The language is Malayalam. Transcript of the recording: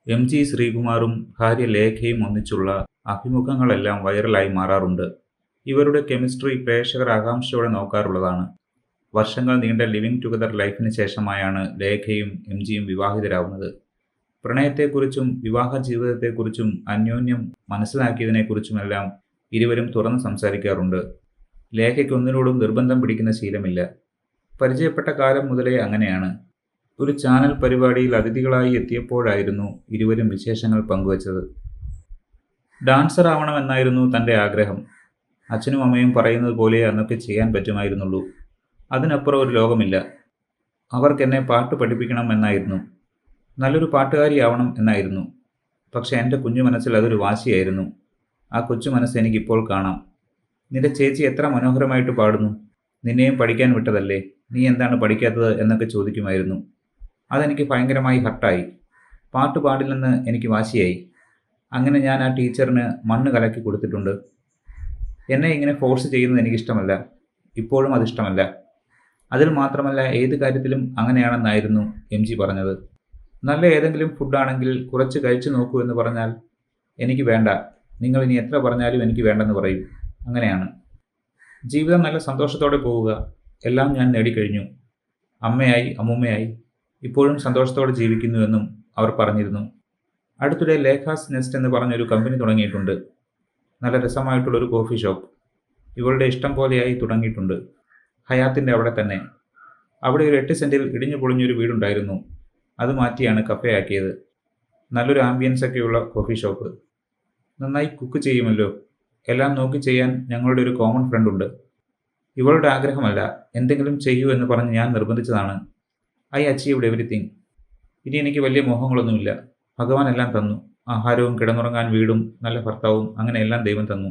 എം.ജി. ശ്രീകുമാറും ഭാര്യ ലേഖയും ഒന്നിച്ചുള്ള അഭിമുഖങ്ങളെല്ലാം വൈറലായി മാറാറുണ്ട്. ഇവരുടെ കെമിസ്ട്രി പ്രേക്ഷകർ ആകാംക്ഷയോടെ നോക്കാറുള്ളതാണ്. വർഷങ്ങൾ നീണ്ട ലിവിംഗ് ടുഗദർ ലൈഫിന് ശേഷമായാണ് ലേഖയും എം.ജിയും വിവാഹിതരാവുന്നത്. പ്രണയത്തെക്കുറിച്ചും വിവാഹ ജീവിതത്തെക്കുറിച്ചും അന്യോന്യം മനസ്സിലാക്കിയതിനെക്കുറിച്ചുമെല്ലാം ഇരുവരും തുറന്ന് സംസാരിക്കാറുണ്ട്. ലേഖയ്ക്ക് ഒന്നിനോടും നിർബന്ധം പിടിക്കുന്ന ശീലമില്ല. പരിചയപ്പെട്ട കാലം മുതലേ അങ്ങനെയാണ്. ഒരു ചാനൽ പരിപാടിയിൽ അതിഥികളായി എത്തിയപ്പോഴായിരുന്നു ഇരുവരും വിശേഷങ്ങൾ പങ്കുവച്ചത്. ഡാൻസർ ആവണമെന്നായിരുന്നു തൻ്റെ ആഗ്രഹം. അച്ഛനും അമ്മയും പറയുന്നത് പോലെ അന്നൊക്കെ ചെയ്യാൻ പറ്റുമായിരുന്നുള്ളൂ. അതിനപ്പുറം ഒരു ലോകമില്ല. അവർക്കെന്നെ പാട്ട് പഠിപ്പിക്കണം എന്നായിരുന്നു. നല്ലൊരു പാട്ടുകാരിയാവണം എന്നായിരുന്നു. പക്ഷെ എൻ്റെ കുഞ്ഞു മനസ്സിൽ അതൊരു വാശിയായിരുന്നു. ആ കൊച്ചു മനസ്സ് എനിക്കിപ്പോൾ കാണാം. നിന്റെ ചേച്ചി എത്ര മനോഹരമായിട്ട് പാടുന്നു. നിന്നെയും പഠിക്കാൻ വിട്ടതല്ലേ, നീ എന്താണ് പഠിക്കാത്തത് എന്നൊക്കെ ചോദിക്കുമായിരുന്നു. അതെനിക്ക് ഭയങ്കരമായി ഹർട്ടായി. പാട്ട് പാടില്ലെന്ന് എനിക്ക് വാശിയായി. അങ്ങനെ ഞാൻ ആ ടീച്ചറിന് മണ്ണ് കലക്കി കൊടുത്തിട്ടുണ്ട്. എന്നെ ഇങ്ങനെ ഫോഴ്സ് ചെയ്യുന്നത് എനിക്കിഷ്ടമല്ല. ഇപ്പോഴും അതിഷ്ടമല്ല. അതിൽ മാത്രമല്ല, ഏത് കാര്യത്തിലും അങ്ങനെയാണെന്നായിരുന്നു എം.ജി പറഞ്ഞത്. നല്ല ഏതെങ്കിലും ഫുഡാണെങ്കിൽ കുറച്ച് കഴിച്ചു നോക്കൂ എന്ന് പറഞ്ഞാൽ എനിക്ക് വേണ്ട, നിങ്ങൾ ഇനി എത്ര പറഞ്ഞാലും എനിക്ക് വേണ്ടെന്ന് പറയും. അങ്ങനെയാണ് ജീവിതം. നല്ല സന്തോഷത്തോടെ പോവുക. എല്ലാം ഞാൻ നേടിക്കഴിഞ്ഞു. അമ്മയായി, അമ്മൂമ്മയായി, ഇപ്പോഴും സന്തോഷത്തോടെ ജീവിക്കുന്നുവെന്നും അവർ പറഞ്ഞിരുന്നു. അടുത്തിടെ ലേഖാസ് നെസ്റ്റ് എന്ന് പറഞ്ഞൊരു കമ്പനി തുടങ്ങിയിട്ടുണ്ട്. നല്ല രസമായിട്ടുള്ളൊരു കോഫി ഷോപ്പ്. ഇവളുടെ ഇഷ്ടം പോലെയായി തുടങ്ങിയിട്ടുണ്ട്. ഹയാത്തിൻ്റെ അവിടെ തന്നെ. അവിടെ ഒരു 8 സെൻറ്റിൽ ഇടിഞ്ഞു പൊളിഞ്ഞൊരു വീടുണ്ടായിരുന്നു. അത് മാറ്റിയാണ് കഫേ ആക്കിയത്. നല്ലൊരു ആംബിയൻസ് ഒക്കെയുള്ള കോഫി ഷോപ്പ്. നന്നായി കുക്ക് ചെയ്യുമല്ലോ. എല്ലാം നോക്കി ചെയ്യാൻ ഞങ്ങളുടെ ഒരു കോമൺ ഫ്രണ്ടുണ്ട്. ഇവളുടെ ആഗ്രഹമല്ല, എന്തെങ്കിലും ചെയ്യൂ എന്ന് പറഞ്ഞ് ഞാൻ നിർബന്ധിച്ചതാണ്. I achieved everything. ഇനി എനിക്ക് വലിയ മോഹങ്ങളൊന്നുമില്ല. ഭഗവാൻ എല്ലാം തന്നു. ആഹാരവും കിടന്നുറങ്ങാൻ വീടും നല്ല ഭർത്താവും, അങ്ങനെ എല്ലാം ദൈവം തന്നു.